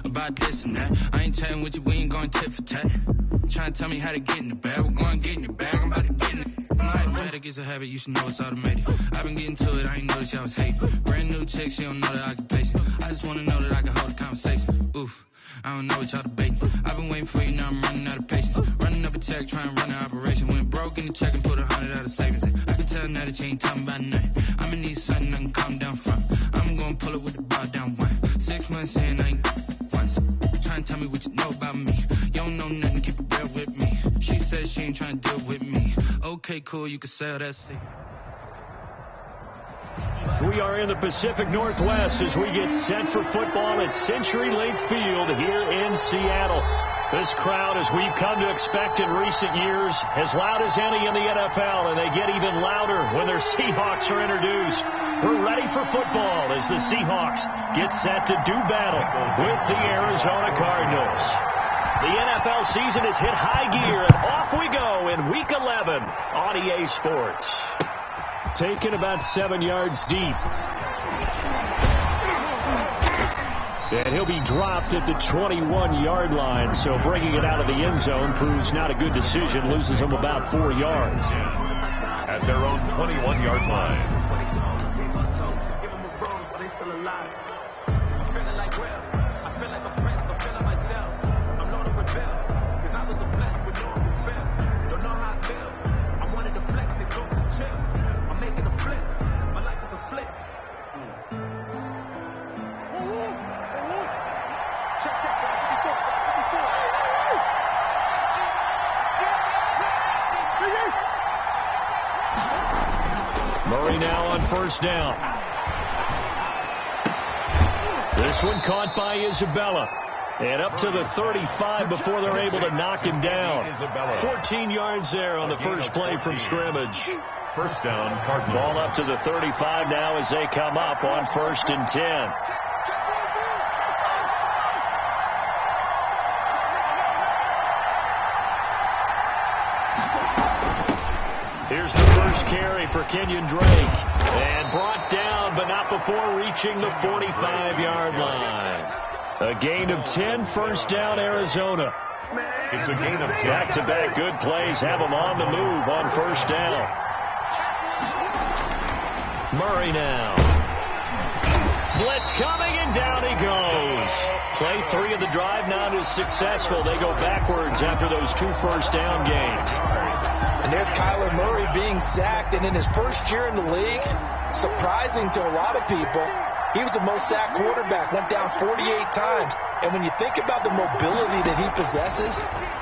about this and that. I ain't chatting with you, we ain't going tit for tat. Trying to tell me how to get in the bag. We're going to get in the bag, I'm about to get in it. I'm like, it's a habit, you should know it's automated. I've been getting to it, I ain't noticed y'all was hating. Brand new chick, she don't know the occupation. I just want to know that I can hold a conversation. Oof, I don't know what y'all debating. I've been waiting for you, now I'm running out of patience. Running up a check, trying to run an operation. Went broke in the check and put 100 out of savings in. I can tell now that you ain't talking about nothing. I'ma need something I can calm down from. I'm gonna pull it with the bar down one. 6 months in, I ain't once. Trying to tell me what you know about me. You don't know nothing, keep it real with me. She said she ain't trying to deal with me. Okay, cool, you can sell that seat. We are in the Pacific Northwest as we get set for football at Century Link Field here in Seattle. This crowd, as we've come to expect in recent years, as loud as any in the NFL, and they get even louder when their Seahawks are introduced. We're ready for football as the Seahawks get set to do battle with the Arizona Cardinals. The NFL season has hit high gear, and off we go in Week 11 on EA Sports. Taken about 7 yards deep. And he'll be dropped at the 21-yard line, so bringing it out of the end zone proves not a good decision, loses him about 4 yards. At their own 21-yard line. Murray now on first down. This one caught by Isabella. And up to the 35 before they're able to knock him down. 14 yards there on the first play from scrimmage. First down, Cardinals. Ball up to the 35 now as they come up on 1st and 10. Here's the first carry for Kenyon Drake. And brought down, but not before reaching the 45-yard line. A gain of 10, first down, Arizona. It's a gain of 10. Back-to-back good plays have them on the move on first down. Murray now. Blitz coming, and down he goes. Play 3 of the drive not as successful. They go backwards after those 2 first down gains. And there's Kyler Murray being sacked, and in his first year in the league, surprising to a lot of people, he was the most sacked quarterback, went down 48 times. And when you think about the mobility that he possesses,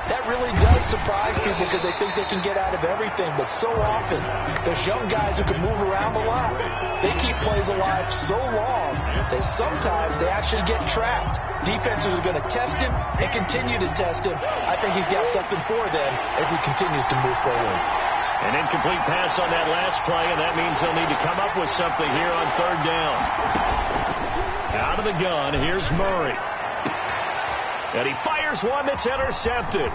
that really does surprise people because they think they can get out of everything. But so often, there's young guys who can move around a lot. They keep plays alive so long that sometimes they actually get trapped. Defenses are going to test him and continue to test him. I think he's got something for them as he continues to move forward. An incomplete pass on that last play, and that means they'll need to come up with something here on 3rd down. Out of the gun, here's Murray. And he fires one that's intercepted.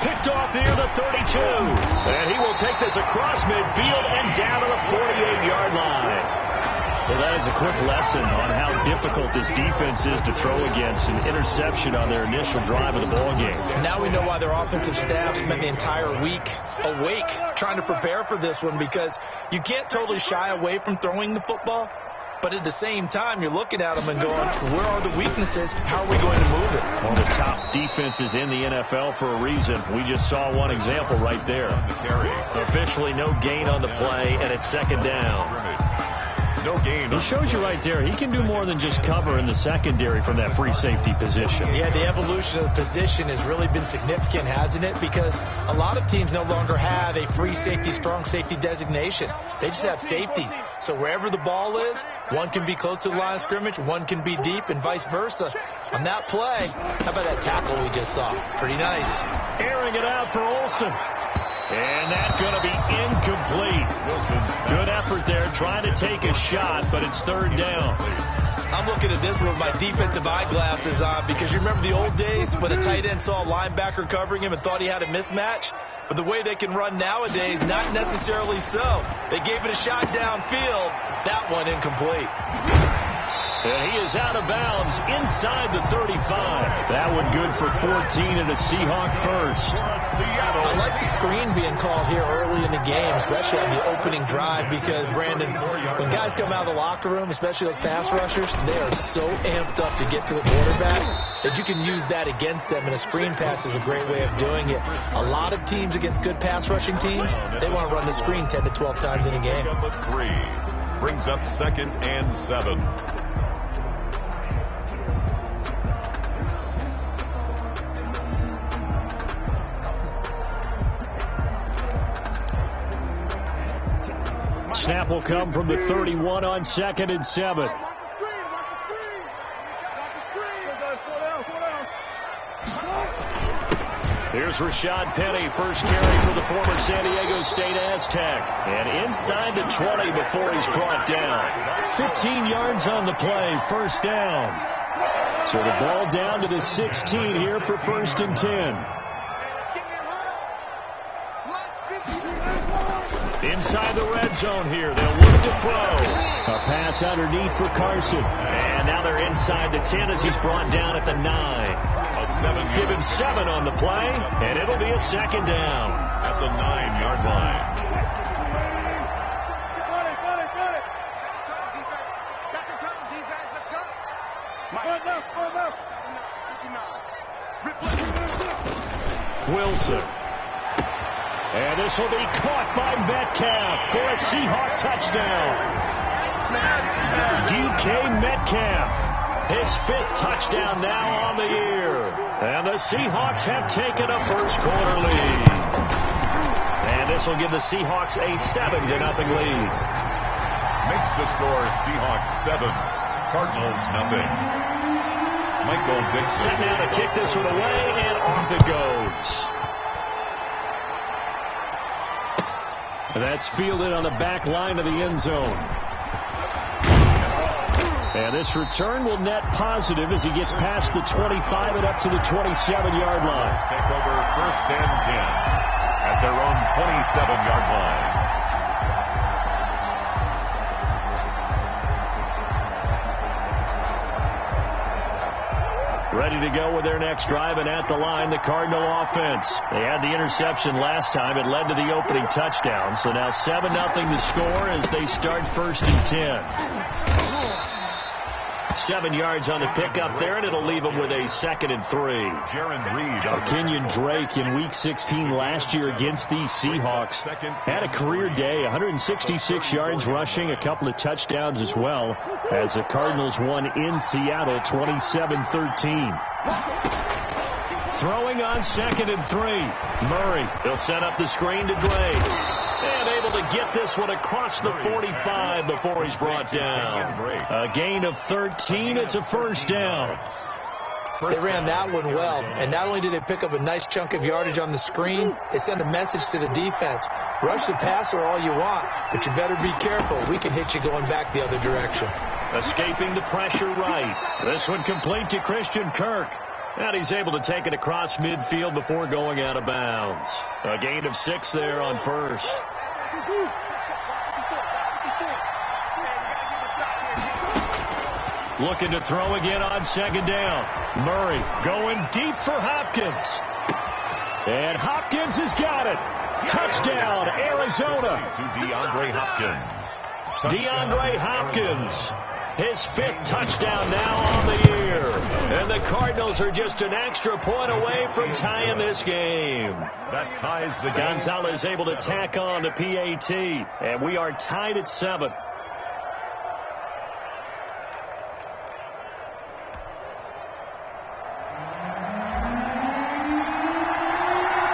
Picked off near the 32. And he will take this across midfield and down to the 48-yard line. Well, that is a quick lesson on how difficult this defense is to throw against. An interception on their initial drive of the ballgame. Now we know why their offensive staff spent the entire week awake trying to prepare for this one, because you can't totally shy away from throwing the football. But at the same time, you're looking at them and going, where are the weaknesses? How are we going to move it? One of the top defenses in the NFL for a reason. We just saw one example right there. Officially no gain on the play, and it's 2nd down. No gain. He shows you right there, he can do more than just cover in the secondary from that free safety position. Yeah, the evolution of the position has really been significant, hasn't it? Because a lot of teams no longer have a free safety, strong safety designation. They just have safeties. So wherever the ball is, one can be close to the line of scrimmage, one can be deep, and vice versa. On that play, how about that tackle we just saw? Pretty nice. Airing it out for Olsen. And that's going to be incomplete. Good effort there, trying to take a shot, but it's 3rd down. I'm looking at this with my defensive eyeglasses on, because you remember the old days when a tight end saw a linebacker covering him and thought he had a mismatch? But the way they can run nowadays, not necessarily so. They gave it a shot downfield. That one incomplete. And he is out of bounds inside the 35. That one good for 14 and a Seahawk first. I like the screen being called here early in the game, especially on the opening drive, because, Brandon, when guys come out of the locker room, especially those pass rushers, they are so amped up to get to the quarterback that you can use that against them, and a screen pass is a great way of doing it. A lot of teams against good pass rushing teams, they want to run the screen 10 to 12 times in a game. Number 3 brings up 2nd and 7. Snap will come from the 31 on 2nd and 7. Here's Rashad Penny, first carry for the former San Diego State Aztec. And inside the 20 before he's brought down. 15 yards on the play, first down. So the ball down to the 16 here for 1st and 10. Inside the red zone here. They'll look to throw. A pass underneath for Carson. And now they're inside the 10 as he's brought down at the 9. Give him 7 on the play, and it'll be a 2nd down. At the 9-yard line. Wilson. And this will be caught by Metcalf for a Seahawk touchdown. DK Metcalf, his 5th touchdown now on the year. And the Seahawks have taken a first-quarter lead. And this will give the Seahawks a 7-0 lead. Makes the score Seahawks 7, Cardinals 0. Michael Dixon. Set now to kick this one away, and off it goes. And that's fielded on the back line of the end zone. And this return will net positive as he gets past the 25 and up to the 27-yard line. Take over 1st and 10 at their own 27-yard line. Ready to go with their next drive, and at the line, the Cardinal offense. They had the interception last time. It led to the opening touchdown. So now 7-0 the score as they start 1st and 10. 7 yards on the pickup there, and it'll leave them with a 2nd and 3. Jaron Reed. Kenyon Drake in Week 16 last year against these Seahawks had a career day, 166 yards rushing, a couple of touchdowns as well, as the Cardinals won in Seattle 27-13. Throwing on 2nd and 3. Murray, he'll set up the screen to Drake. And able to get this one across the 45 before he's brought down. A gain of 13. It's a first down. They ran that one well, and not only did they pick up a nice chunk of yardage on the screen, they sent a message to the defense. Rush the passer all you want, but you better be careful. We can hit you going back the other direction. Escaping the pressure right. This one complete to Christian Kirk. And he's able to take it across midfield before going out of bounds. A gain of 6 there on first. Looking to throw again on 2nd down. Murray going deep for Hopkins. And Hopkins has got it. Touchdown, Arizona. To DeAndre Hopkins. DeAndre Hopkins. His 5th touchdown now on the year. And the Cardinals are just an extra point away from tying this game. That ties the game. Gonzalez able to tack on the PAT. And we are tied at 7.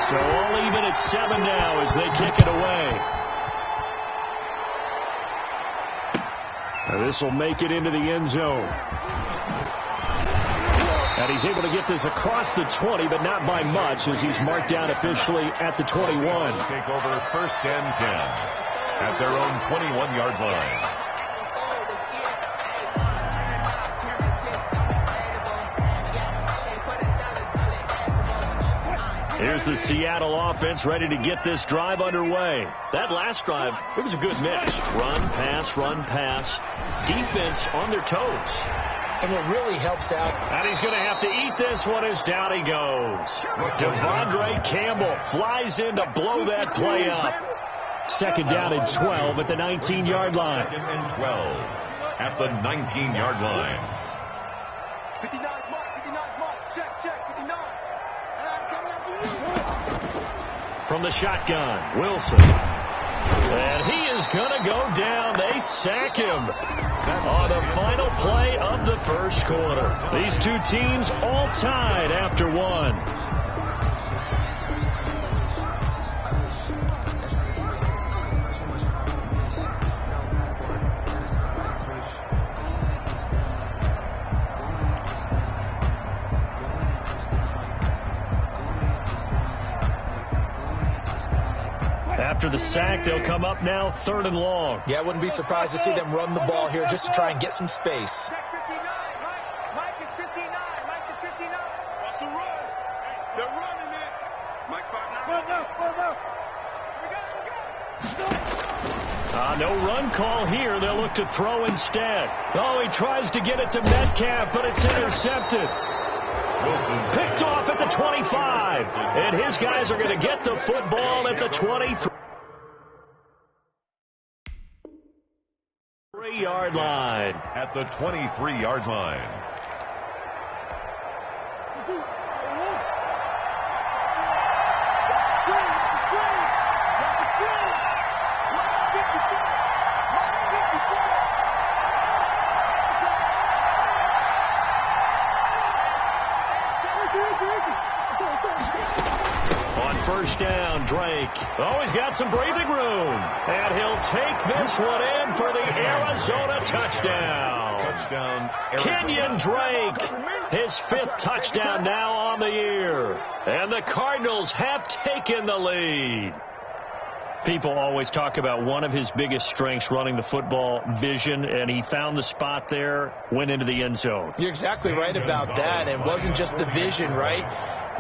So all even at 7 now as they kick it away. This will make it into the end zone. And he's able to get this across the 20, but not by much, as he's marked down officially at the 21. Take over 1st and 10 at their own 21-yard line. Here's the Seattle offense ready to get this drive underway. That last drive, it was a good mix. Run, pass. Defense on their toes. And what really helps out. And he's going to have to eat this one as down he goes. Devondre Campbell flies in to blow that play up. Second down and 12 at the 19-yard line. Second and 12 at the 19-yard line. 59 mark, check, 59. Coming after you. From the shotgun, Wilson. And he is going to go down. They sack him on the final play of the first quarter. These two teams all tied after one. After the sack, they'll come up now 3rd and long. Yeah, I wouldn't be surprised to see them run the ball here just to try and get some space. Check 59. Mike is 59. Mike is 59. Watch the run. They're running it. Mike's 5'9". No run call here. They'll look to throw instead. Oh, he tries to get it to Metcalf, but it's intercepted. Picked off at the 25. And his guys are going to get the football at the 23-yard line. At the 23-yard line. On first down, Drake. Oh, he's got some breathing room. And he'll take this one in for the Arizona touchdown. Touchdown, Kenyon Drake, his 5th touchdown now on the year. And the Cardinals have taken the lead. People always talk about one of his biggest strengths, running the football, vision, and he found the spot there, went into the end zone. You're exactly right about that. It wasn't just the vision, right?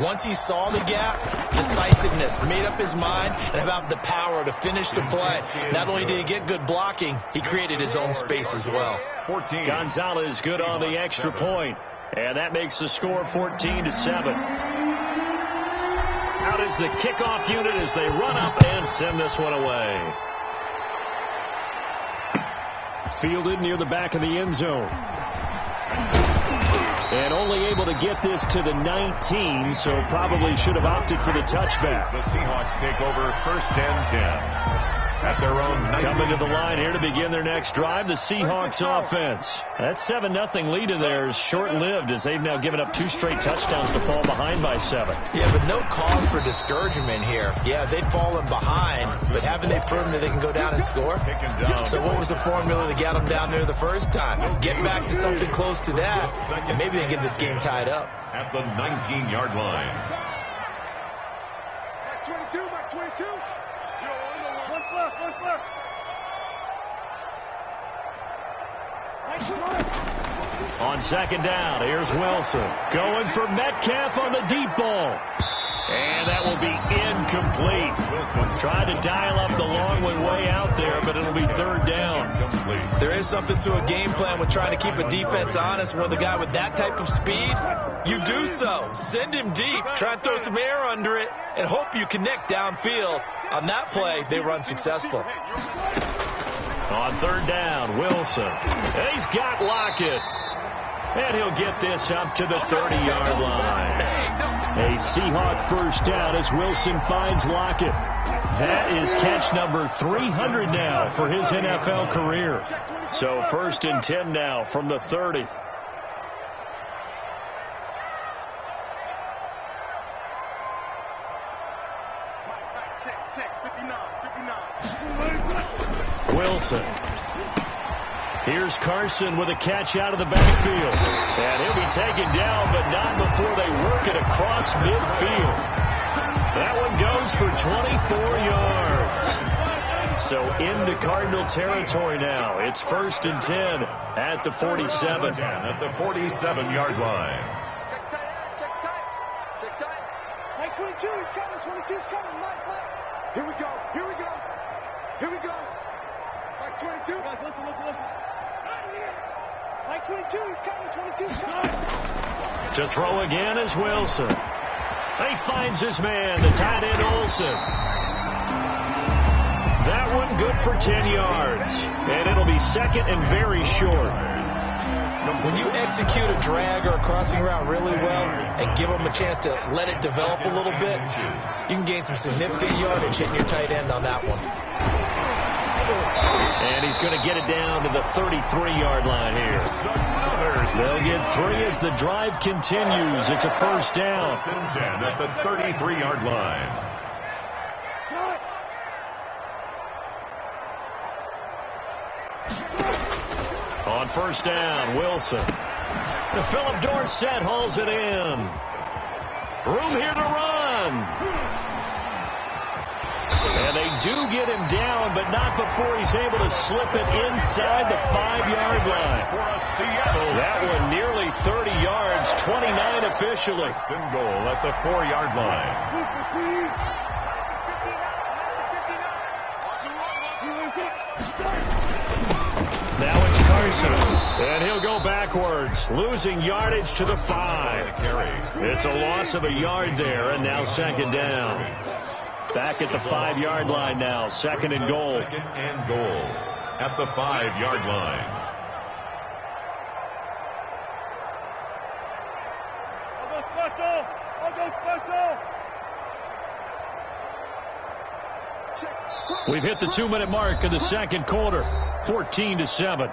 Once he saw the gap, decisiveness, made up his mind, and about the power to finish the play. Not only did he get good blocking, he created his own space as well. 14. Gonzalez good on the extra point, and that makes the score 14-7. Out is the kickoff unit as they run up and send this one away. Fielded near the back of the end zone. And only able to get this to the 19, so probably should have opted for the touchback. The Seahawks take over 1st and 10. At their own 19. Coming to the line here to begin their next drive, the Seahawks offense. That 7-0 lead of theirs short-lived as they've now given up 2 straight touchdowns to fall behind by 7. Yeah, but no cause for discouragement here. Yeah, they've fallen behind, but haven't they proven that they can go down and score? So what was the formula to get them down there the first time? Get back to something close to that, and maybe they get this game tied up. At the 19-yard line. Back 22, back 22. One flip. On second down, here's Wilson. Going for Metcalf on the deep ball. And that will be incomplete. Wilson tried to dial up the long one way out there, but it'll be 3rd down. There is something to a game plan with trying to keep a defense honest. When the guy with that type of speed, you do so. Send him deep. Try and throw some air under it and hope you connect downfield. On that play, they run successful. On 3rd down, Wilson. And he's got Lockett. And he'll get this up to the 30-yard line. A Seahawk first down as Wilson finds Lockett. That is catch number 300 now for his NFL career. So 1st and 10 now from the 30. Check, 59. Wilson. Here's Carson with a catch out of the backfield. And he'll be taken down, but not before they work it across midfield. That one goes for 24 yards. So into Cardinal territory now. It's 1st and 10 at the 47. At the 47-yard line. Check tight. Check tight. 22, he's coming. 22's coming. Mike. Here we go. Mike 22. Guys, listen. Mike 22, he's coming. 22's coming. To throw again is Wilson. He finds his man, the tight end Olsen. That one good for 10 yards. And it'll be second and very short. When you execute a drag or a crossing route really well and give them a chance to let it develop a little bit, you can gain some significant yardage hitting your tight end on that one. And he's going to get it down to the 33-yard line here. They'll get 3 as the drive continues. It's a first down. First and 10 at the 33-yard line. On first down, Wilson. Philip Dorsett hauls it in. Room here to run. And they do get him down, but not before he's able to slip it inside the 5-yard line. That one nearly 30 yards, 29 officially. First and goal at the 4-yard line. Now it's Carson, and he'll go backwards, losing yardage to the 5. It's a loss of a yard there, and now second down. Back at the 5-yard line now, second and goal. Second and goal at the 5-yard line. I'll go special. We've hit the 2-minute mark in the second quarter, 14-7.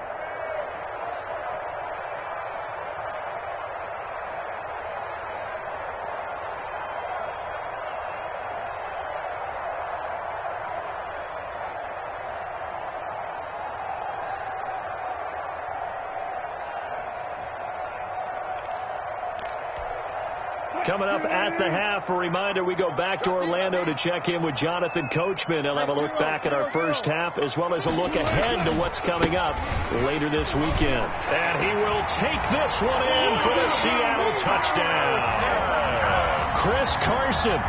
Coming up at the half, a reminder, we go back to Orlando to check in with Jonathan Coachman. He'll have a look back at our first half as well as a look ahead to what's coming up later this weekend. And he will take this one in for the Seattle touchdown. Chris Carson,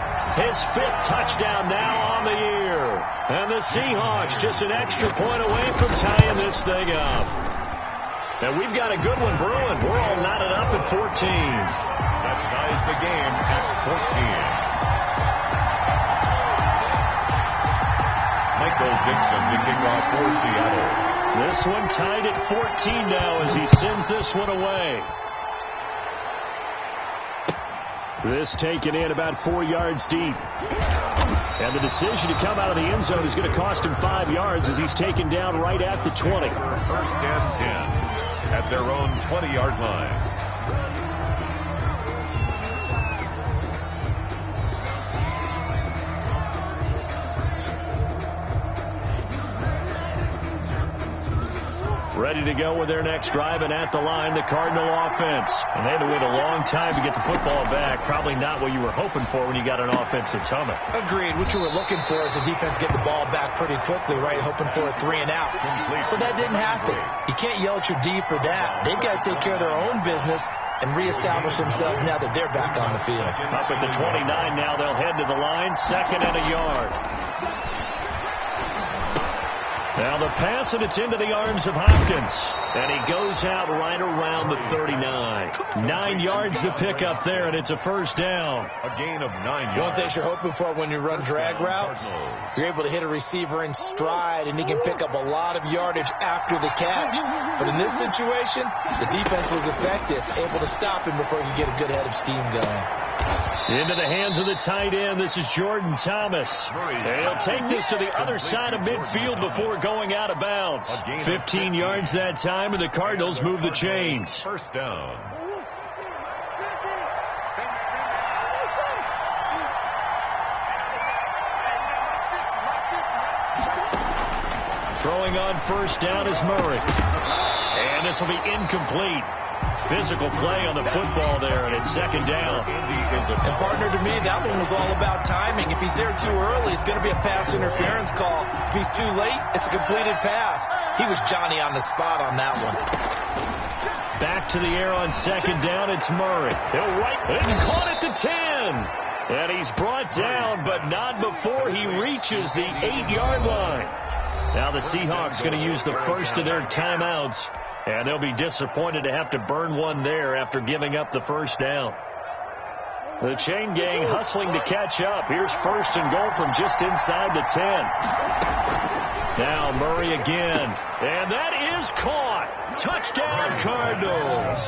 his 5th touchdown now on the year. And the Seahawks just an extra point away from tying this thing up. And we've got a good one brewing. We're all knotted up at 14. That ties the game at 14. Michael Dixon to kick off for Seattle. This one tied at 14 now as he sends this one away. This taken in about 4 yards deep. And the decision to come out of the end zone is going to cost him 5 yards as he's taken down right at the 20. First and 10 at their own 20-yard line. Ready to go with their next drive, and at the line, the Cardinal offense. And they had to wait a long time to get the football back. Probably not what you were hoping for when you got an offense that's humming. Agreed. What you were looking for is the defense getting the ball back pretty quickly, right? Hoping for a 3 and out. So that didn't happen. You can't yell at your D for that. They've got to take care of their own business and reestablish themselves now that they're back on the field. Up at the 29 now, they'll head to the line, 2nd and a yard. Now the pass, and it's into the arms of Hopkins. And he goes out right around the 39. 9 yards to pick up there, and it's a first down. A gain of 9 yards. One thing you're hoping for when you run drag routes, you're able to hit a receiver in stride, and he can pick up a lot of yardage after the catch. But in this situation, the defense was effective, able to stop him before he could get a good head of steam going. Into the hands of the tight end. This is Jordan Thomas. And he'll take this to the other side of midfield before going out of bounds. 15 yards that time, and the Cardinals move the chains. First down. Throwing on first down is Murray. And this will be incomplete. Physical play on the football there, and it's second down. And partner, to me, that one was all about timing. If he's there too early, it's going to be a pass interference call. If he's too late, it's a completed pass. He was Johnny on the spot on that one. Back to the air on second down. It's Murray. He'll right. It's caught at the 10. And he's brought down, but not before he reaches the 8-yard line. Now the Seahawks going to use the first of their timeouts, and they'll be disappointed to have to burn one there after giving up the first down. The chain gang hustling to catch up. Here's first and goal from just inside the 10. Now Murray again, and that is caught. Touchdown, Cardinals.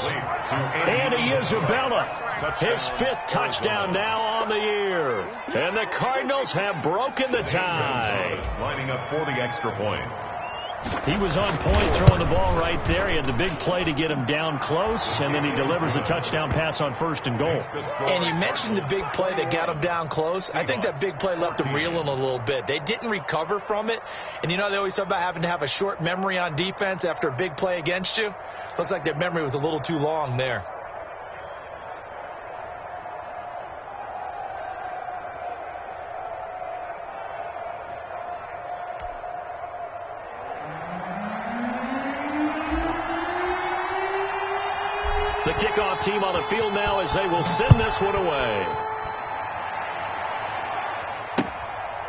Andy Isabella, his 5th touchdown now on the year. And the Cardinals have broken the tie. Lining up for the extra point. He was on point throwing the ball right there. He had the big play to get him down close, and then he delivers a touchdown pass on first and goal. And you mentioned the big play that got him down close. I think that big play left him reeling a little bit. They didn't recover from it. And you know they always talk about having to have a short memory on defense after a big play against you. Looks like their memory was a little too long there. The kickoff team on the field now as they will send this one away.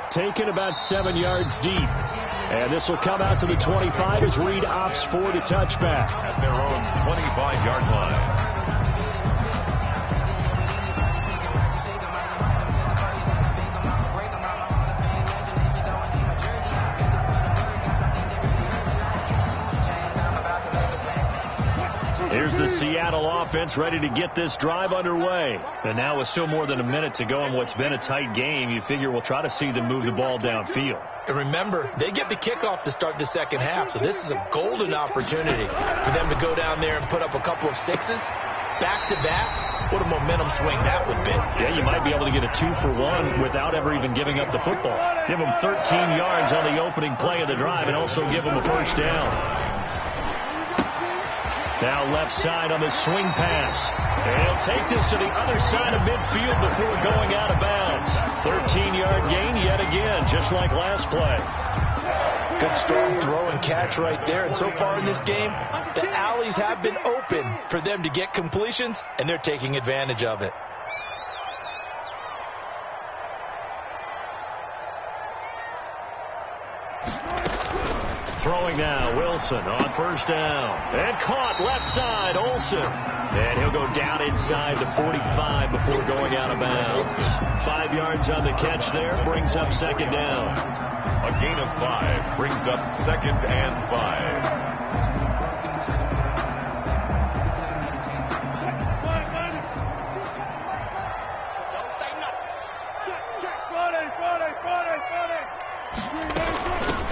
Taken about 7 yards deep. And this will come out to the 25 as Reed opts for the touchback. At their own 25-yard line. Here's the Seattle offense ready to get this drive underway. And now with still more than a minute to go in what's been a tight game, you figure we'll try to see them move the ball downfield. And remember, they get the kickoff to start the second half, so this is a golden opportunity for them to go down there and put up a couple of sixes back-to-back. What a momentum swing that would be. Yeah, you might be able to get a 2-for-1 without ever even giving up the football. Give them 13 yards on the opening play of the drive and also give them a first down. Now left side on the swing pass. And he'll take this to the other side of midfield before going out of bounds. 13-yard gain yet again, just like last play. Good strong throw and catch right there. And so far in this game, the alleys have been open for them to get completions, and they're taking advantage of it. Throwing now, Wilson on first down. And caught left side, Olsen. And he'll go down inside the 45 before going out of bounds. 5 yards on the catch there, brings up second down. A gain of 5 brings up 2nd and 5.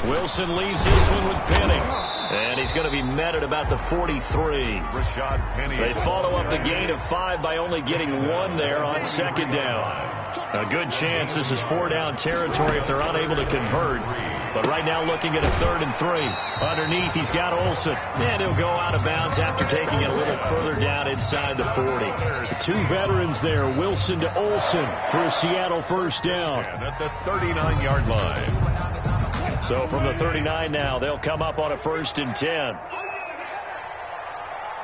Wilson leaves this one with Penny. And he's going to be met at about the 43. Rashad Penny. They follow up the gain of 5 by only getting 1 there on second down. A good chance this is 4-down territory if they're unable to convert. But right now looking at a 3rd and 3. Underneath, he's got Olsen. And he'll go out of bounds after taking it a little further down inside the 40. The 2 veterans there, Wilson to Olsen for a Seattle first down. And at the 39-yard line. So from the 39 now, they'll come up on a 1st and 10.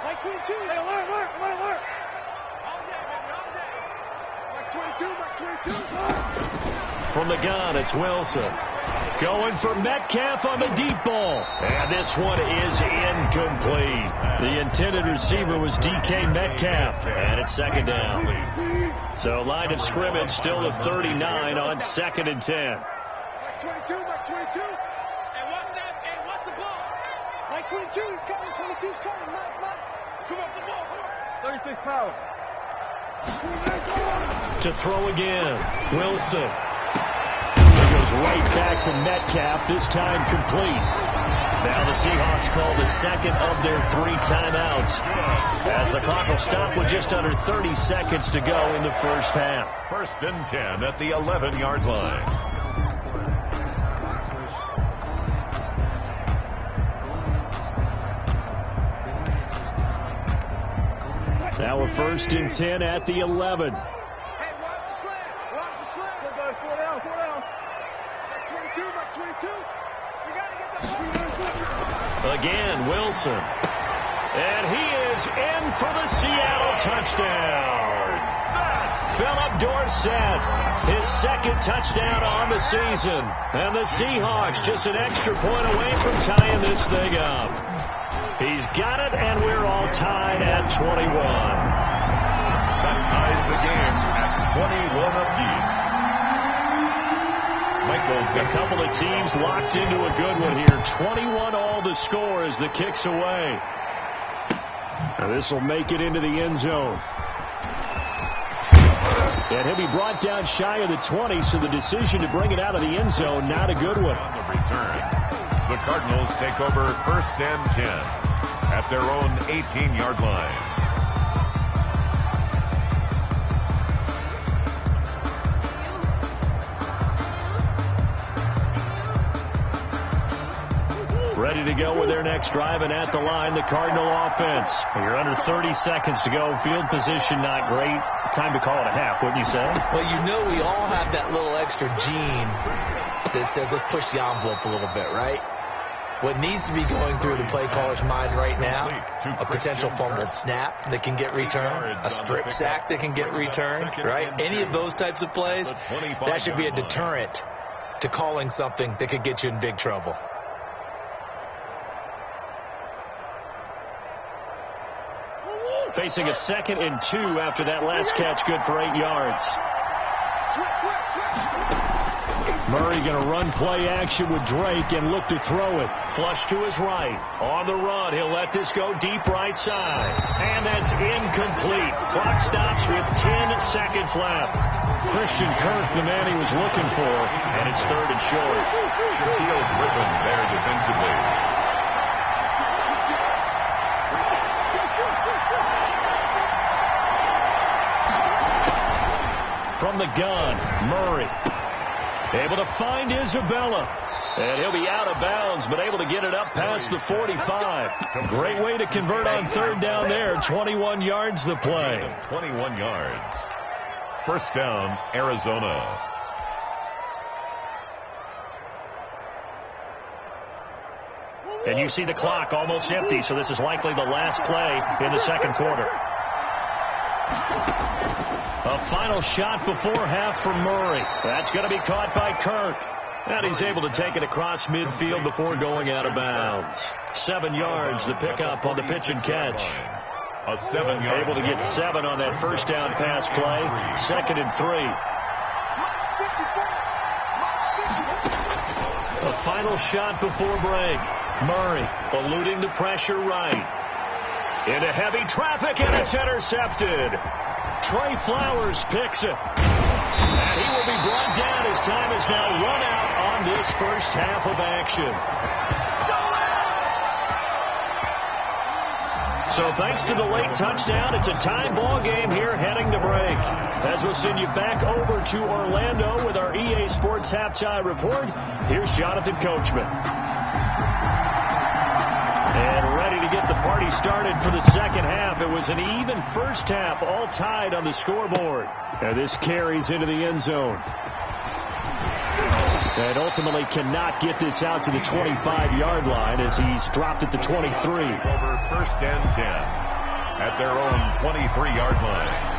Like 22. Hey, alert. All day, baby, all day. Like 22. From the gun, it's Wilson. Going for Metcalf on the deep ball. And this one is incomplete. The intended receiver was DK Metcalf. And it's second down. So line of scrimmage still the 39 on 2nd and 10. Like 22. And what's that? Hey, what's the ball? Like 22, he's coming. 22's coming. Mike. Come up the ball. 36 power. To throw again. Wilson. He goes right back to Metcalf, this time complete. Now the Seahawks call the second of their 3 timeouts, as the clock will stop with just under 30 seconds to go in the first half. 1st and 10 at the 11-yard line. Now a 1st and 10 at the 11. Hey, watch the slant. Go, 4 down. Like 22. You got to get the ball. Again, Wilson. And he is in for the Seattle touchdown. That Philip Dorsett, his second touchdown on the season. And the Seahawks just an extra point away from tying this thing up. He's got it, and we're all tied at 21. That ties the game at 21 apiece. Michael, a couple of teams locked into a good one here. 21 all the score as the kick's away. And this will make it into the end zone. And he'll be brought down shy of the 20, so the decision to bring it out of the end zone, not a good one. On the return, the Cardinals take over 1st and 10 at their own 18-yard line. Ready to go with their next drive, and at the line, the Cardinal offense. You're under 30 seconds to go. Field position not great. Time to call it a half, wouldn't you say? Well, you know we all have that little extra gene that says let's push the envelope a little bit, right? What needs to be going through the play caller's mind right now, a potential fumbled snap that can get returned, a strip sack that can get returned, right? Any of those types of plays, that should be a deterrent to calling something that could get you in big trouble. Facing a 2nd and 2 after that last catch, good for 8 yards. Murray going to run play action with Drake and look to throw it. Flush to his right. On the run, he'll let this go deep right side. And that's incomplete. Clock stops with 10 seconds left. Christian Kirk, the man he was looking for, and it's 3rd and short. Shaquille Griffin there defensively. From the gun, Murray able to find Isabella, and he'll be out of bounds, but able to get it up past the 45. Great way to convert on 3rd down there. 21 yards the play. 21 yards. 1st down, Arizona. And you see the clock almost empty, so this is likely the last play in the 2nd quarter. A final shot before half from Murray. That's going to be caught by Kirk. And he's able to take it across midfield before going out of bounds. 7 yards, the pickup on the pitch and catch. A 7-yard. Able to get 7 on that 1st down pass play. 2nd and 3. A final shot before break. Murray eluding the pressure right. Into heavy traffic, and it's intercepted. Trey Flowers picks it. And he will be brought down as time is now run out on this first half of action. So thanks to the late touchdown, it's a tie ball game here heading to break. As we'll send you back over to Orlando with our EA Sports Halftime Report, here's Jonathan Coachman. And ready to get the party started for the 2nd half. It was an even first half, all tied on the scoreboard. And this carries into the end zone. And ultimately cannot get this out to the 25-yard line as he's dropped at the 23. Over 1st and 10 at their own 23-yard line.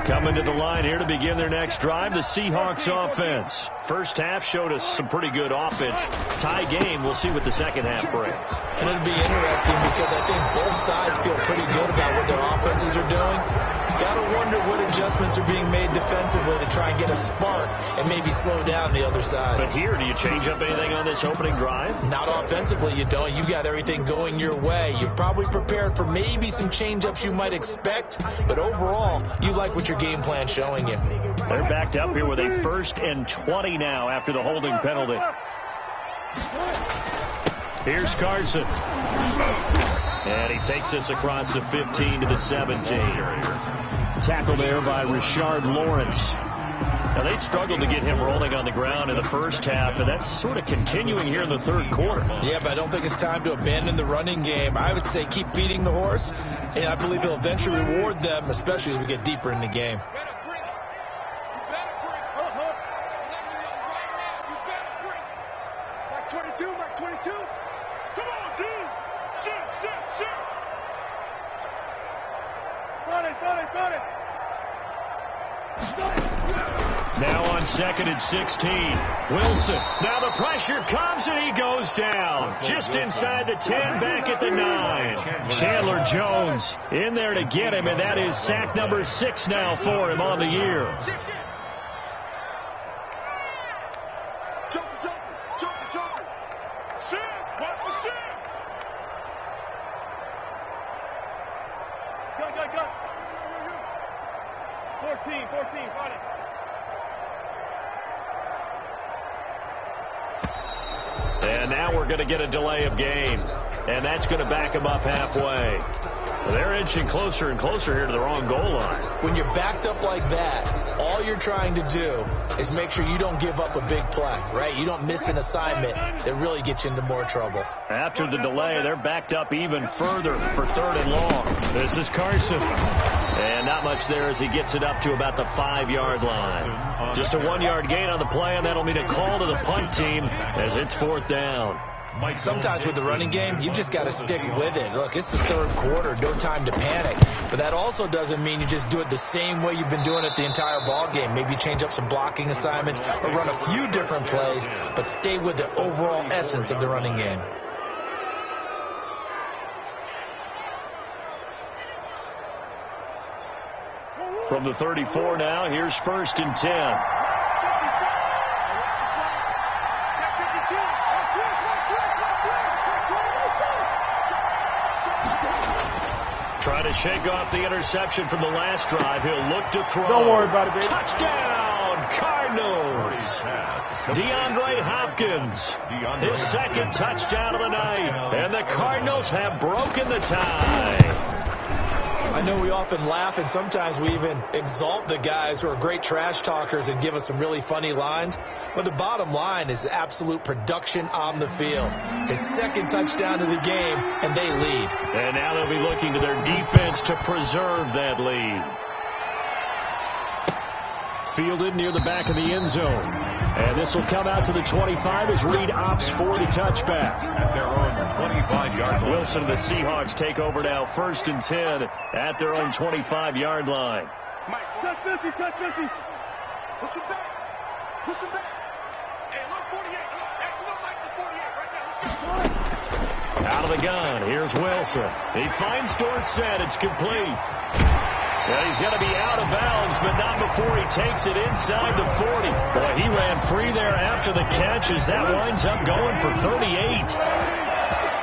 Coming to the line here to begin their next drive, the Seahawks offense. First half showed us some pretty good offense. Tie game, we'll see what the 2nd half brings. And it'll be interesting because I think both sides feel pretty good about what their offenses are doing. Got to wonder what adjustments are being made defensively to try and get a spark and maybe slow down the other side. But here, do you change up anything on this opening drive? Not offensively, you don't. You've got everything going your way. You've probably prepared for maybe some change-ups you might expect, but overall, you like what your game plan's showing you. They're backed up here with a 1st and 20 now after the holding penalty. Here's Carson. And he takes us across the 15 to the 17. Tackle there by Rashard Lawrence. Now, they struggled to get him rolling on the ground in the first half, and that's sort of continuing here in the 3rd quarter. Yeah, but I don't think it's time to abandon the running game. I would say keep feeding the horse, and I believe he'll eventually reward them, especially as we get deeper in the game. Mark 22. Come on, dude. second and 16. Wilson. Now the pressure comes, and he goes down. Just inside the 10, back at the 9. Chandler Jones in there to get him, and that is sack number 6 now for him on the year. And now we're going to get a delay of game, and that's going to back him up halfway. They're inching closer and closer here to their own goal line. When you're backed up like that, all you're trying to do is make sure you don't give up a big play, right? You don't miss an assignment that really gets you into more trouble. After the delay, they're backed up even further for 3rd and long. This is Carson. And not much there as he gets it up to about the 5-yard line. Just a 1-yard gain on the play, and that'll mean a call to the punt team as it's 4th down. Sometimes with the running game, you've just got to stick with it. Look, it's the 3rd quarter, no time to panic. But that also doesn't mean you just do it the same way you've been doing it the entire ball game. Maybe change up some blocking assignments or run a few different plays, but stay with the overall essence of the running game. From the 34 now, here's 1st and 10. Trying to shake off the interception from the last drive. He'll look to throw. Don't worry about it, baby. Touchdown, Cardinals. DeAndre Hopkins, his 2nd touchdown of the night. And the Cardinals have broken the tie. I know we often laugh, and sometimes we even exalt the guys who are great trash talkers and give us some really funny lines. But the bottom line is absolute production on the field. His 2nd touchdown of the game, and they lead. And now they'll be looking to their defense to preserve that lead. Fielded near the back of the end zone. And this will come out to the 25 as Reed opts for the touchback. At their own 25-yard line. Wilson and the Seahawks take over now, 1st and 10 at their own 25-yard line. Mike, touch 50, touch 50. Push him back. Push him back. Hey, look, 48. Hey, look, Mike, the 48 right now. Let's go. Out of the gun, here's Wilson. He finds Dorsett. It's complete. Well, he's going to be out of bounds, but not before he takes it inside the 40. Boy, he ran free there after the catch as that winds up going for 38.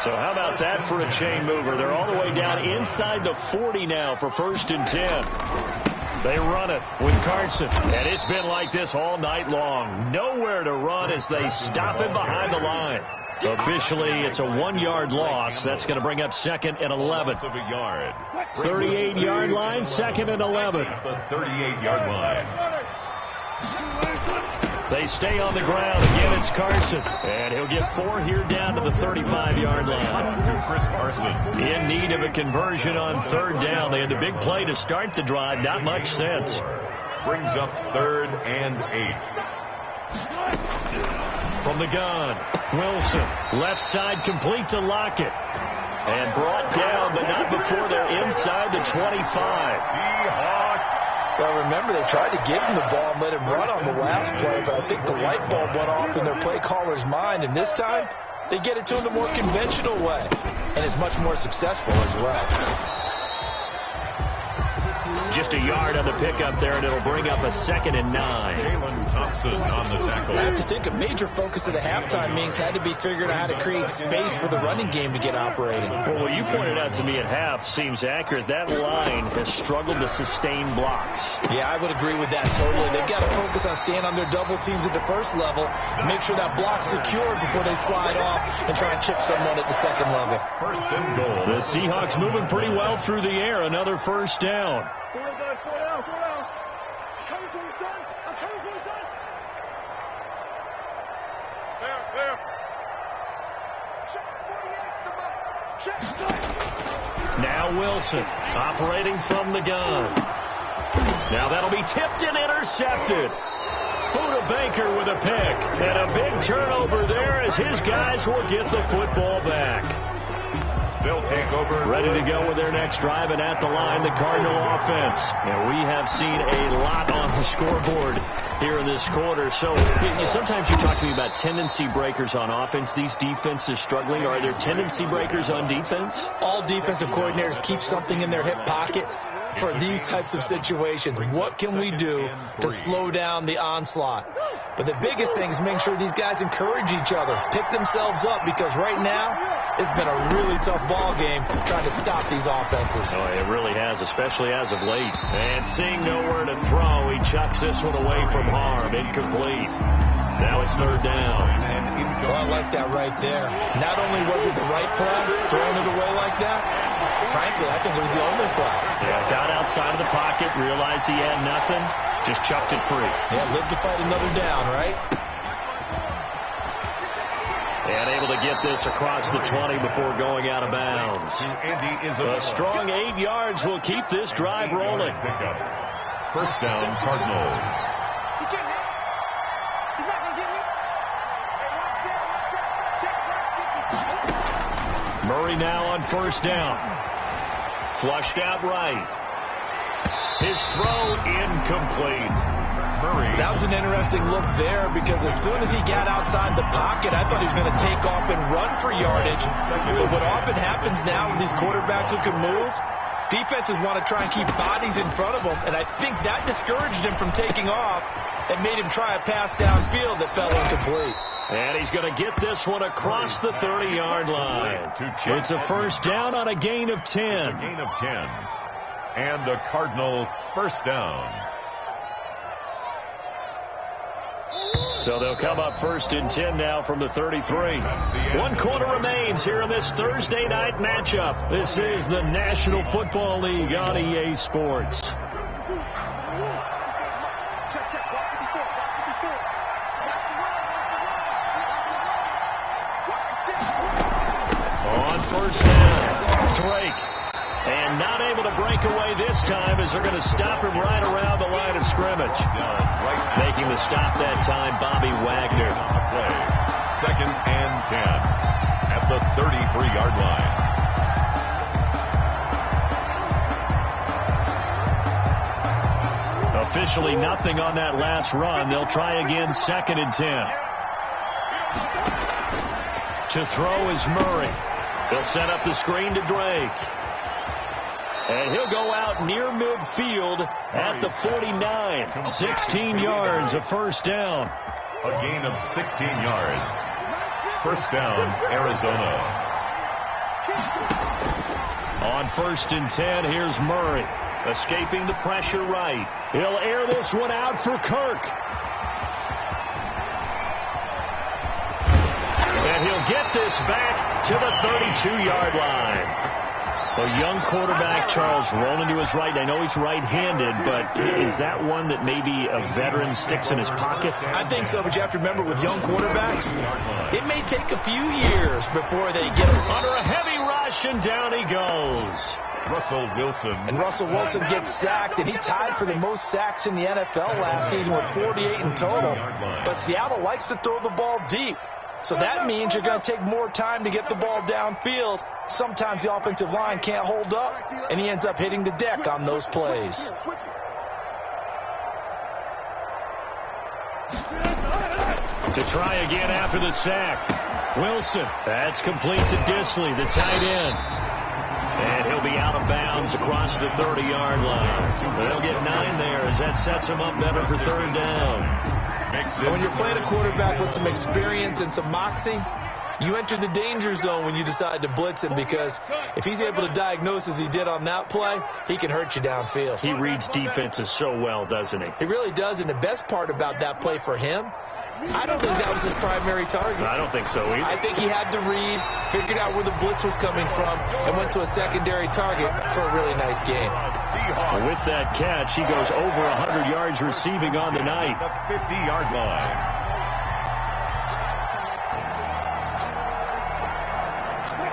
So how about that for a chain mover? They're all the way down inside the 40 now for 1st and 10. They run it with Carson, and it's been like this all night long. Nowhere to run as they stop him behind the line. Officially, it's a 1-yard loss. That's going to bring up 2nd and 11. 38-yard line, 2nd and 11. The 38-yard line. They stay on the ground. Again, it's Carson. And he'll get 4 here down to the 35-yard line. To Chris Carson. In need of a conversion on 3rd down. They had the big play to start the drive. Not much sense. Brings up 3rd and 8. From the gun, Wilson. Left side complete to Lockett. And brought down, but not before they're inside the 25. Seahawks. Well, remember, they tried to give him the ball and let him run on the last play, but I think the light bulb went off in their play caller's mind, and this time they get it to him the more conventional way, and it's much more successful as well. Just a yard on the pickup there, and it'll bring up a 2nd and 9. Jalen Thompson on the tackle. I have to think a major focus of the halftime meetings had to be figuring out how to create space for the running game to get operating. Well, what you pointed out to me at half seems accurate. That line has struggled to sustain blocks. Yeah, I would agree with that totally. They've got to focus on staying on their double teams at the first level, make sure that block's secure before they slide off and try and chip someone at the 2nd level. 1st and goal. The Seahawks moving pretty well through the air. Another 1st down. 4 down. I'm coming for you, son. I'm coming for you, son. There. Check 48, the back. Check. Now Wilson operating from the gun. Now that'll be tipped and intercepted. Buda Baker with a pick. And a big turnover there as his guys will get the football back. They'll take over. Ready to go with their next drive, and at the line, the Cardinal offense. And we have seen a lot on the scoreboard here in this quarter. So sometimes you talk to me about tendency breakers on offense. These defenses struggling. Are there tendency breakers on defense? All defensive coordinators keep something in their hip pocket for these types of situations. What can we do to slow down the onslaught? But the biggest thing is make sure these guys encourage each other, pick themselves up, because right now it's been a really tough ball game trying to stop these offenses. Oh, it really has, especially as of late. And seeing nowhere to throw, he chucks this one away from harm. Incomplete. Now it's third down. Well, I like that right there. Not only was it the right play, throwing it away like that, frankly, I think it was the only play. Yeah, got outside of the pocket, realized he had nothing, just chucked it free. Yeah, lived to fight another down, right? And able to get this across the 20 before going out of bounds. A strong 8 yards will keep this drive rolling. First down, Cardinals. Murray now on first down. Flushed out right. His throw incomplete. Murray. That was an interesting look there, because as soon as he got outside the pocket, I thought he was going to take off and run for yardage. But what often happens now with these quarterbacks who can move, defenses want to try and keep bodies in front of them, and I think that discouraged him from taking off and made him try a pass downfield that fell incomplete. And he's going to get this one across the 30-yard line. It's a first down on a gain of 10. It's a gain of 10. And a Cardinal first down. So they'll come up first and 10 now from the 33. 1 quarter remains here in this Thursday night matchup. This is the National Football League on EA Sports. On first down, Drake. And not able to break away this time, as they're going to stop him right around the line of scrimmage. Making the stop that time, Bobby Wagner. Second and 10 at the 33-yard line. Officially nothing on that last run. They'll try again, second and 10. To throw is Murray. They'll set up the screen to Drake. And he'll go out near midfield at the 49. 16 yards, a first down. A gain of 16 yards. First down, Arizona. On first and 10, here's Murray. Escaping the pressure right. He'll air this one out for Kirk. And he'll get this back to the 32-yard line. A young quarterback, Charles, rolling to his right. I know he's right-handed, but is that one that maybe a veteran sticks in his pocket? I think so, but you have to remember, with young quarterbacks, it may take a few years before they get him. Under a heavy rush, and down he goes. Russell Wilson. And Russell Wilson gets sacked, and he tied for the most sacks in the NFL last season with 48 in total. But Seattle likes to throw the ball deep. So that means you're going to take more time to get the ball downfield. Sometimes the offensive line can't hold up, and he ends up hitting the deck on those plays. To try again after the sack. Wilson. That's complete to Disley, the tight end. And he'll be out of bounds across the 30-yard line. They'll get 9 there, as that sets him up better for third down. And when you're playing a quarterback with some experience and some moxie, you enter the danger zone when you decide to blitz him, because if he's able to diagnose as he did on that play, he can hurt you downfield. He reads defenses so well, doesn't he? He really does, and the best part about that play for him, I don't think that was his primary target. I don't think so either. I think he had the read, figured out where the blitz was coming from, and went to a secondary target for a really nice game. With that catch, he goes over 100 yards receiving on the night. The 50-yard line.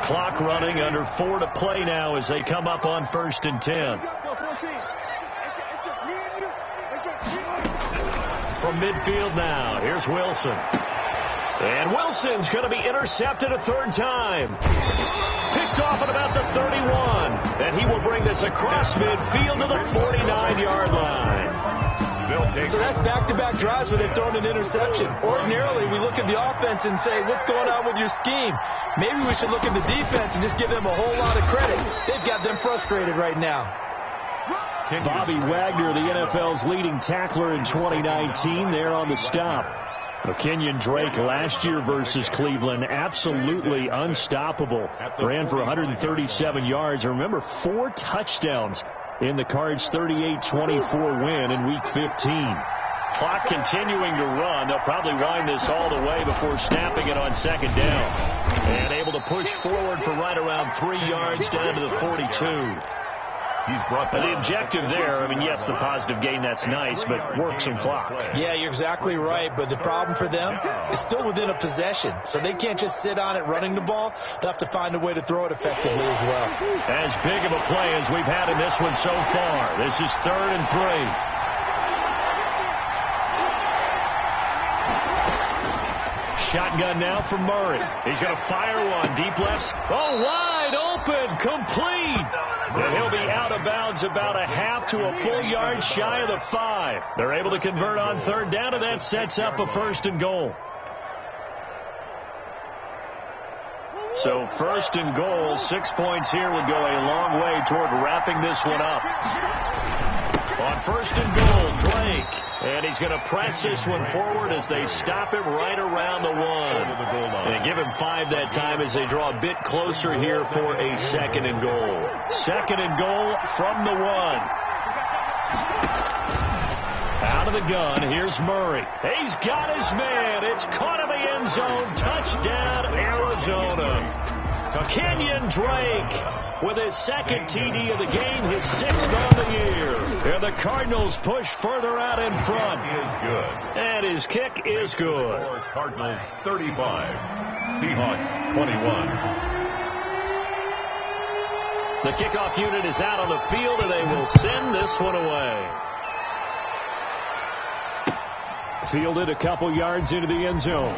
Clock running, under 4 to play now as they come up on first and 10. From midfield now, here's Wilson. And Wilson's going to be intercepted a third time. Picked off off at about the 31. And he will bring this across midfield to the 49-yard line. So that's back-to-back drives where they've thrown an interception. Ordinarily, we look at the offense and say, what's going on with your scheme? Maybe we should look at the defense and just give them a whole lot of credit. They've got them frustrated right now. Bobby Wagner, the NFL's leading tackler in 2019, there on the stop. Kenyon Drake last year versus Cleveland, absolutely unstoppable. Ran for 137 yards. Remember, 4 touchdowns in the Cards' 38-24 win in Week 15. Clock continuing to run. They'll probably wind this all the way before snapping it on second down. And able to push forward for right around 3 yards down to the 42. The objective there, I mean, yes, the positive gain, that's nice, but work some clock. Yeah, you're exactly right, but the problem for them is still within a possession, so they can't just sit on it running the ball. They'll have to find a way to throw it effectively as well. As big of a play as we've had in this one so far. This is 3rd and 3. Shotgun now for Murray. He's going to fire one. Deep left. Oh, wide open. Complete. And he'll be out of bounds about a half to a full yard shy of the 5. They're able to convert on 3rd down, and that sets up a 1st and goal. So 1st and goal, 6 points here would go a long way toward wrapping this one up. On 1st and goal, Drake. And he's going to press this one forward as they stop him right around the 1. And give him 5 that time as they draw a bit closer here for a 2nd and goal. 2nd and goal from the 1. Out of the gun, here's Murray. He's got his man. It's caught in the end zone. Touchdown, Arizona. Kenyon Drake with his 2nd TD of the game, his 6th on the year. And the Cardinals push further out in front. Is good. And his kick is good. Cardinals 35, Seahawks 21. The kickoff unit is out on the field, and they will send this one away. Fielded a couple yards into the end zone.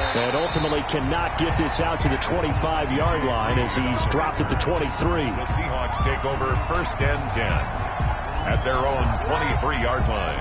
And ultimately cannot get this out to the 25-yard line as he's dropped at the 23. The Seahawks take over 1st and 10 at their own 23-yard line.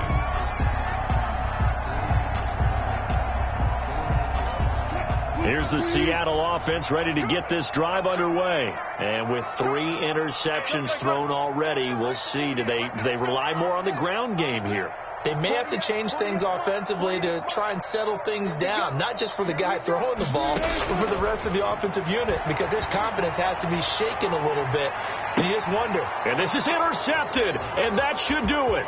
Here's the Seattle offense ready to get this drive underway. And with 3 interceptions thrown already, we'll see. Do they rely more on the ground game here? They may have to change things offensively to try and settle things down, not just for the guy throwing the ball, but for the rest of the offensive unit, because his confidence has to be shaken a little bit. And you just wonder. And this is intercepted, and that should do it.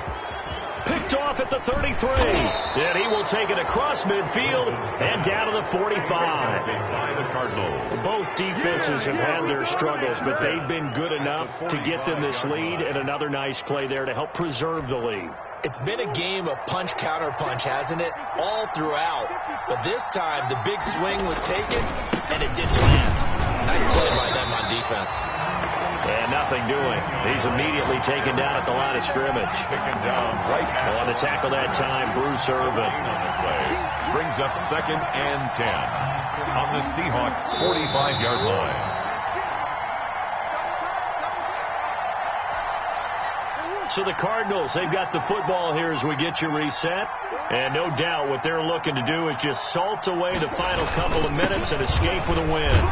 Picked off at the 33. And he will take it across midfield and down to the 45. Both defenses have had their struggles, but they've been good enough to get them this lead, and another nice play there to help preserve the lead. It's been a game of punch-counter-punch, hasn't it? All throughout. But this time, the big swing was taken, and it didn't land. Nice play by them on defense. And nothing doing. He's immediately taken down at the line of scrimmage. Taken down right on the tackle that time, Bruce Irvin. On the play. Brings up 2nd and 10 on the Seahawks' 45-yard line. So the Cardinals, they've got the football here as we get you reset. And no doubt what they're looking to do is just salt away the final couple of minutes and escape with a win.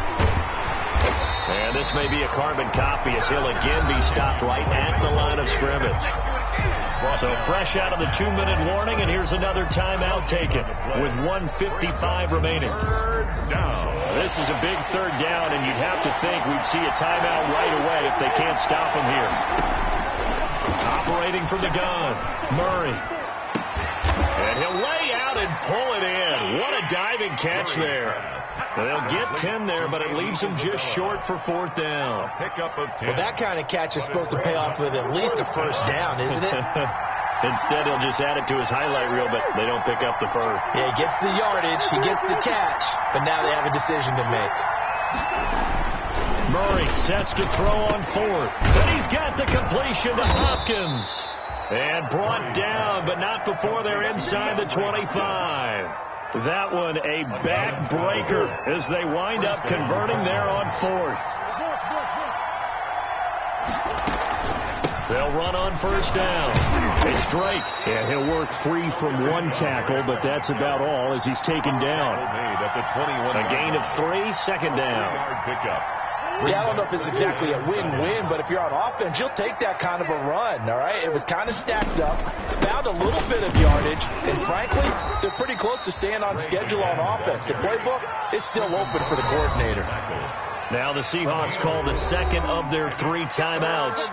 And this may be a carbon copy as he'll again be stopped right at the line of scrimmage. So fresh out of the 2-minute warning, and here's another timeout taken with 1:55 remaining. This is a big 3rd down, and you'd have to think we'd see a timeout right away if they can't stop him here. Operating from the gun, Murray. And he'll lay out and pull it in. What a diving catch there. They'll get 10 there, but it leaves them just short for 4th down. Pickup of 10. Well, that kind of catch is supposed to pay off with at least a 1st down, isn't it? Instead, he'll just add it to his highlight reel, but they don't pick up the first. Yeah, he gets the yardage, he gets the catch, but now they have a decision to make. Murray sets to throw on 4th. And he's got the completion to Hopkins. And brought down, but not before they're inside the 25. That one a back-breaker as they wind up converting there on fourth. They'll run on first down. It's Drake. And he'll work free from one tackle, but that's about all as he's taken down. A gain of 3, second down. Yeah, I don't know if it's exactly a win-win, but if you're on offense, you'll take that kind of a run, all right? It was kind of stacked up, found a little bit of yardage, and frankly, they're pretty close to staying on schedule on offense. The playbook is still open for the coordinator. Now the Seahawks call the second of their 3 timeouts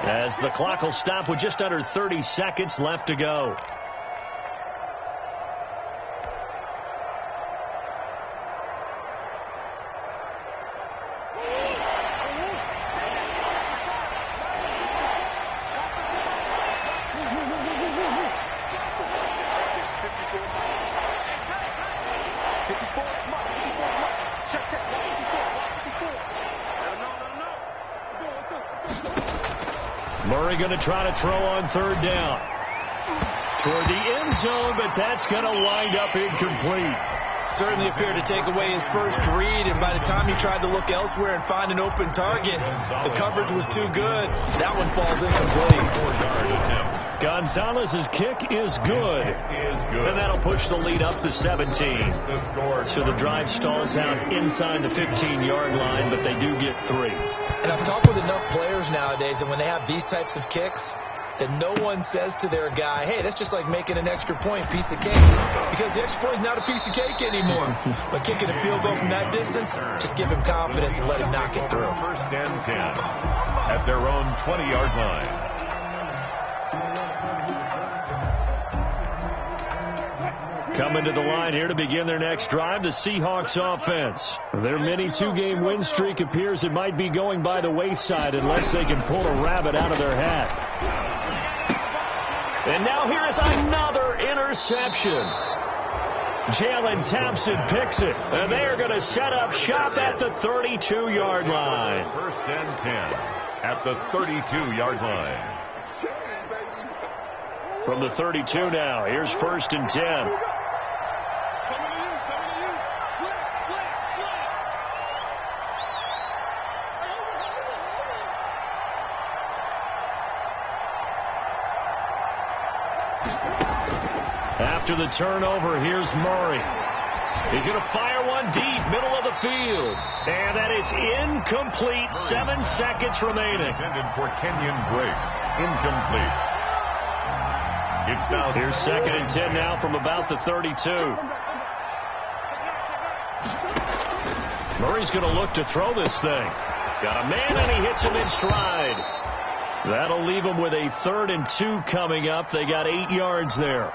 as the clock will stop with just under 30 seconds left to go. Murray going to try to throw on third down. Toward the end zone, but that's going to wind up incomplete. Certainly appeared to take away his first read, and by the time he tried to look elsewhere and find an open target, the coverage was too good. That one falls incomplete. Gonzalez's kick is good. And that'll push the lead up to 17. So the drive stalls out inside the 15-yard line, but they do get 3. And I've talked with enough players nowadays that when they have these types of kicks, that no one says to their guy, hey, that's just like making an extra point, piece of cake. Because the extra point is not a piece of cake anymore. But kicking a field goal from that distance, just give him confidence and let him knock it through. First and 10 at their own 20-yard line. Coming to the line here to begin their next drive, the Seahawks offense. Their mini 2-game win streak appears it might be going by the wayside unless they can pull a rabbit out of their hat. And now here is another interception. Jalen Thompson picks it, and they are going to set up shop at the 32-yard line. First and 10 at the 32-yard line. From the 32 now, here's first and 10. After the turnover, here's Murray. He's going to fire one deep, middle of the field. And that is incomplete. 7 seconds remaining. Intended for Kenyon Drake. Incomplete. It's now here's second and 10 now from about the 32. Murray's going to look to throw this thing. Got a man, and he hits him in stride. That'll leave him with a 3rd and 2 coming up. They got 8 yards there.